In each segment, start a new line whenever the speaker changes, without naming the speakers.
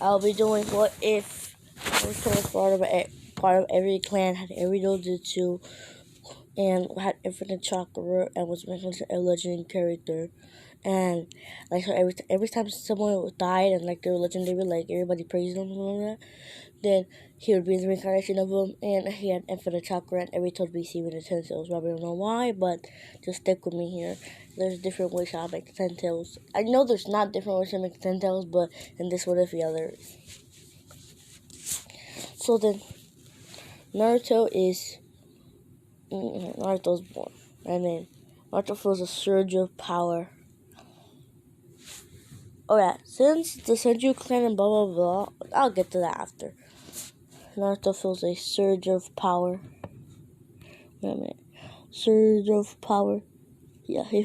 I'll be doing what if Naruto part of every clan had every dojutsu and had infinite chakra and was mentioned as a legendary character. And like so every time someone died and like they were legendary, like everybody praised them and all that, then he would be the reincarnation of him, and he had infinite chakra and every toad BC with the 10 tails. Probably don't know why, but just stick with me here. There's different ways how to make the 10 tails. I know there's not different ways to make the 10 tails, but in this what if the other is. So then Naruto's born, and then Naruto feels a surge of power. Oh yeah, since the Senju clan and blah blah blah, I'll get to that after. Naruto feels a surge of power. Wait a minute. Surge of power. Yeah, he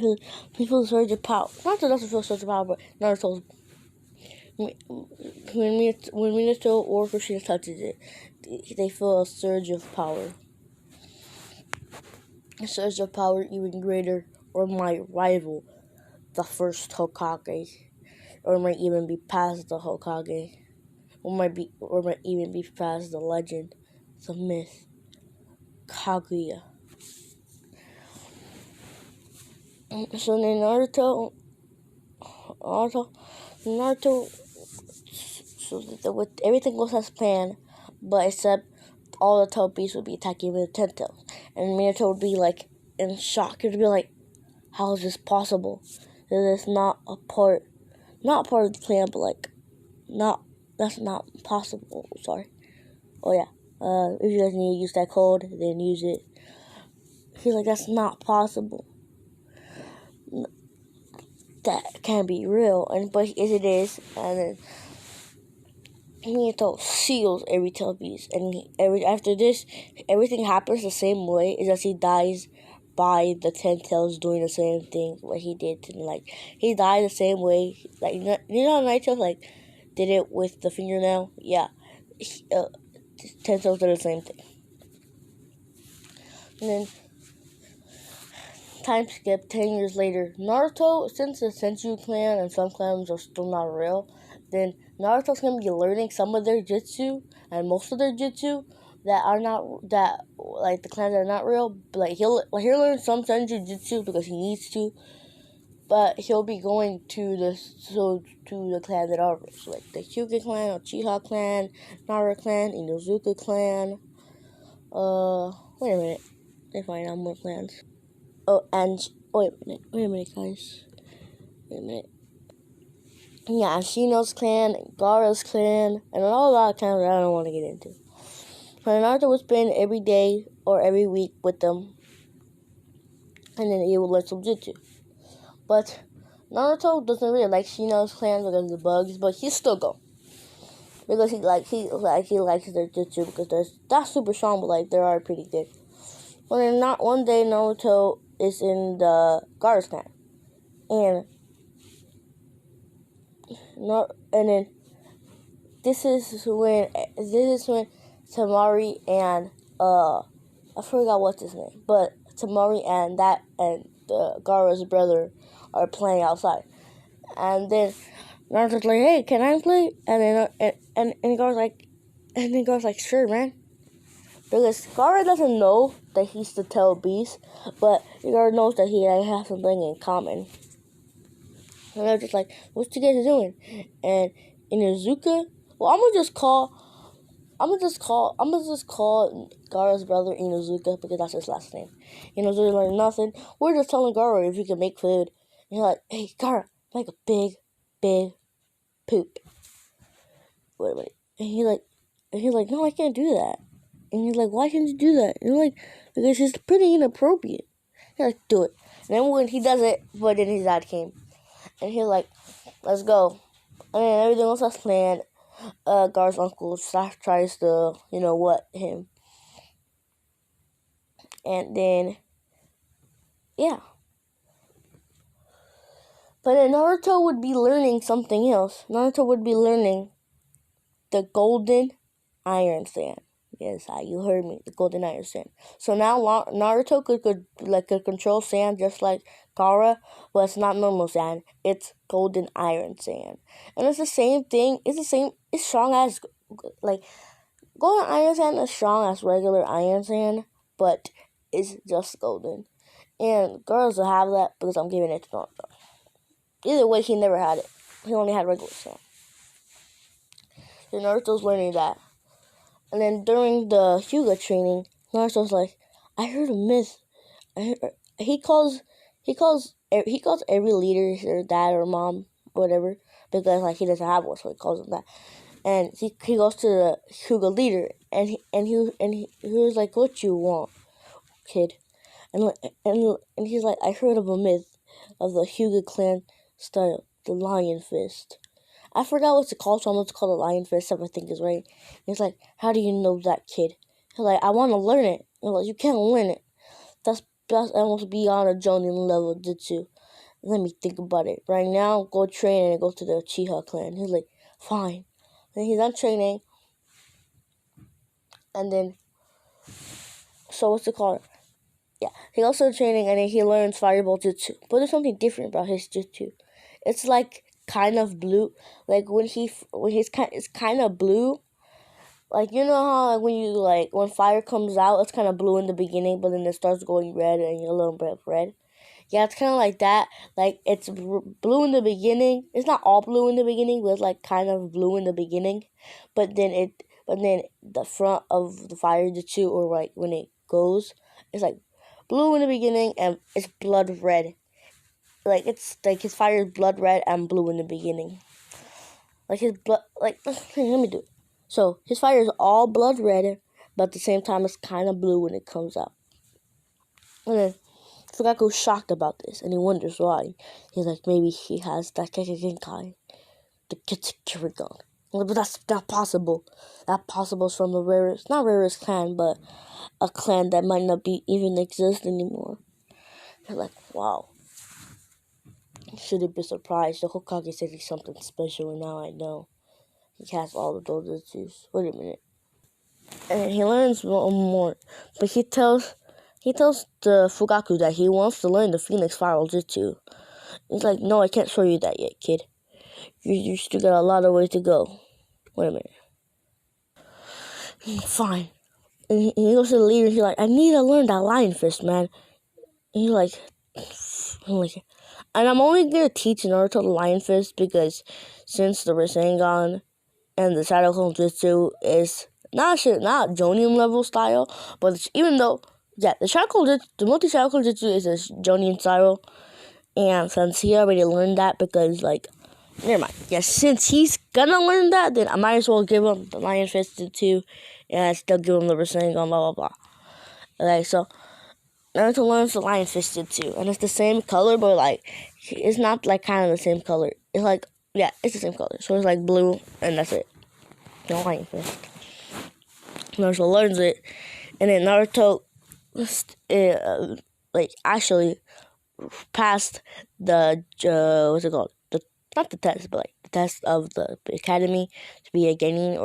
feels a surge of power. Naruto doesn't feel a surge of power, but Naruto's when Minato or Kushina touches it, they feel a surge of power. A surge of power even greater, or might rival the first Hokage, or might even be past the Hokage, or might even be past the legend, the myth, Kaguya. So then Naruto, so with everything goes as planned, but except all the tail beasts would be attacking with the 10 tails, and Minato would be like in shock. He'd be like, "How is this possible? This is not part of the plan, but like, that's not possible." Sorry. Oh yeah. If you guys need to use that code, then use it. He's like, "That's not possible. That can't be real." But it is, and then Minato seals every tail beast, and after this, everything happens the same way. Is that he dies by the 10 tails doing the same thing what he did to he died the same way. Like Naito did it with the fingernail. Yeah, 10 tails did the same thing. And then time skip 10 years later. Naruto, since the Senju clan and some clans are still not real, then Naruto's gonna be learning some of their jutsu and most of their jutsu the clans that are not real. But he'll learn some Senju jutsu because he needs to. But he'll be going to the clans that are real, so like the Hyuga clan, Uchiha clan, Naruto clan, Inozuka clan. Wait a minute. They find out more clans. Oh, and wait a minute, guys. Wait a minute. Yeah, Ashino's clan, Gaara's clan, and a lot of clans that I don't want to get into. But Naruto would spend every day or every week with them, and then he would learn some jutsu. But Naruto doesn't really like Shino's clan because of the bugs, but he still go because he likes their jutsu because that's super strong, but they are pretty good. Well, then not one day Naruto is in the Gaara's clan, and then this is when Tamari and I forgot what's his name, but Tamari and Gaara's brother are playing outside, and then Naruto's like, "Hey, can I play?" And then Gaara's like, "Sure, man." Because Gaara doesn't know that he's the tail beast, but Gaara knows that he has something in common. And they're just like, "What you guys doing?" And Inuzuka, well, I'm gonna just call Gaara's brother Inuzuka because that's his last name. Inuzuka's like, "Nothing. We're just telling Gaara if he can make food." And he's like, "Hey, Gaara, make a big poop." Wait a minute. And he's like, "No, I can't do that." And he's like, "Why can't you do that?" And you're like, "Because it's pretty inappropriate." He's like, "Do it." And then when he does it, but then his dad came. And he's like, "Let's go." And then everything else was planned. Gaara's uncle tries to, what him. And then, yeah. But then Naruto would be learning something else. Naruto would be learning the Golden Iron Sand. Yes, you heard me. The Golden Iron Sand. So now Naruto could control sand just like Gaara, but it's not normal sand. It's Golden Iron Sand, and it's the same thing. It's the same. it's strong as like golden Iron Sand is strong as regular Iron Sand, but it's just golden. And girls will have that because I'm giving it to Naruto. Either way, he never had it. He only had regular sand. So Naruto's learning that. And then during the Hyuga training, Naruto's like, I heard a myth. He calls every leader their dad or mom, whatever, because like he doesn't have one, so he calls them that. And he goes to the Hyuga leader, and he was like, "What you want, kid?" And he's like, "I heard of a myth of the Hyuga clan style, the Lion Fist. I forgot what it's called, so I'm going to call it Lion Fist, if I think is right." And he's like, "How do you know that, kid?" He's like, "I want to learn it." And like, "You can't learn it. That's almost beyond a Jonin level jutsu. Let me think about it. Right now, go train and go to the Uchiha clan." He's like, "Fine." Then he's done training, and then, so what's it called? Yeah, he also training, and then he learns Fireball Jutsu. But there's something different about his Jutsu. It's like kind of blue. Like it's kind of blue. Like, you know how like when fire comes out, it's kind of blue in the beginning, but then it starts going red and yellow and red. Yeah, it's kind of like that. Like, it's blue in the beginning. It's not all blue in the beginning, but it's like kind of blue in the beginning. But then the front of the fire jutsu, or like when it goes, it's like blue in the beginning and it's blood red. Like, it's like his fire is blood red and blue in the beginning. Like his blood, like let me do it. So his fire is all blood red, but at the same time it's kind of blue when it comes out. And then Fugaku's shocked about this, and he wonders why. He's like, maybe he has that Kekigenkai, the Kitsukiregon. But that's not possible. That possible is from the not rarest clan, but a clan that might not be even exist anymore. He's like, wow. Shouldn't be surprised. The Hokage said he's something special, and now I know. He has all of those jutsus. Wait a minute. And he learns more, but he tells the Fugaku that he wants to learn the Phoenix Spiral Jutsu. He's like, "No, I can't show you that yet, kid. You still got a lot of ways to go." Wait a minute. Fine. And he goes to the leader, and he's like, "I need to learn that Lion Fist, man." And he's like, and I'm only gonna teach Naruto the Lion Fist because since the Rasengan and the Shadow Clone Jutsu is not Jonin level style, but even though, yeah, the multi-Shadow Clone Jutsu is a Jonin style, and since he already learned that, because, like, never mind. Yeah, since he's gonna learn that, then I might as well give him the Lion Fist Jutsu, and still give him the Rasengan, blah, blah, blah. Okay, so Naruto learns the Lion Fist Jutsu, and it's the same color, but, like, it's not, like, kind of the same color. It's, like, yeah, it's the same color. So it's, like, blue, and that's it. The Lion Fist. Naruto learns it, and then Naruto, actually passed the, what's it called? Not the test, but, like, the test of the academy to be a Genin,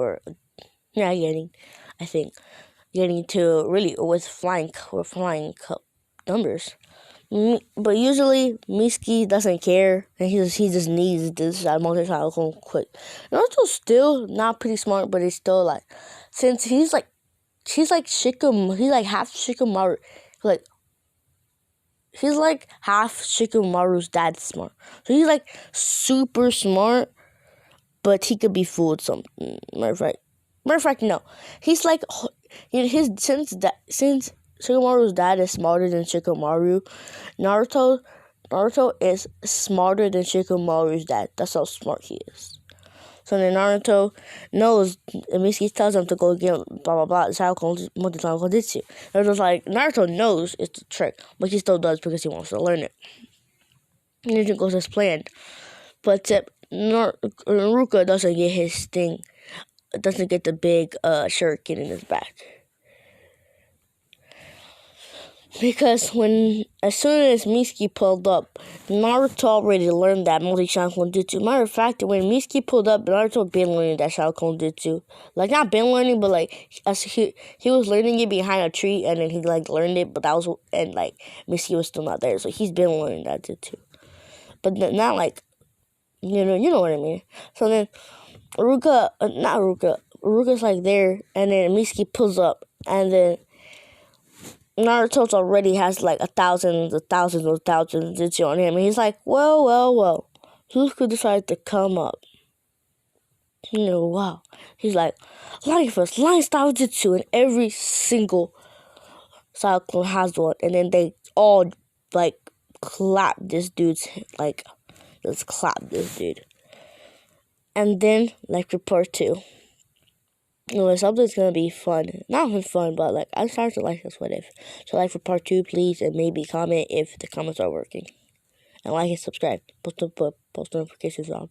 Genin, I think. Getting to really with flying numbers. But usually Mitsuki doesn't care, and he just needs this multi-channel clone quick. Naruto's still not pretty smart, but he's still like, since he's like half Shikamaru, he's like half Shikamaru's dad smart. So he's like super smart, but he could be fooled something. Matter of fact, no. He's like since Shikamaru's dad is smarter than Shikamaru, Naruto is smarter than Shikamaru's dad. That's how smart he is. So then Naruto knows, and Mitsuki tells him to go get blah blah blah. It's how multi-time Koditsu. Naruto knows it's a trick, but he still does because he wants to learn it. And it goes as planned. But Naruto doesn't get his thing. Doesn't get the big shuriken in his back. Because as soon as Mitsuki pulled up, Naruto already learned that multi-Shadow Clone Jutsu. Matter of fact, when Mitsuki pulled up, Naruto been learning that Shadow Clone Jutsu. Like, not been learning, but like, as he was learning it behind a tree, and then he like learned it, but Mitsuki was still not there, so he's been learning that Jutsu. But not like, you know what I mean. So then not Ruka. Ruka's like there, and then Mitsuki pulls up, and then Naruto's already has like thousands of Zetsu on him, and he's like, well, Suzuka decided to come up. Wow. He's like, line style Zetsu, and every single style clone has one, and then they all like clap this dude's like, let's clap this dude. And then like report 2. Something's gonna be fun. Not even fun, but like I'm starting to like this what if. So like for part 2, please, and maybe comment if the comments are working. And like and subscribe. Post notifications on.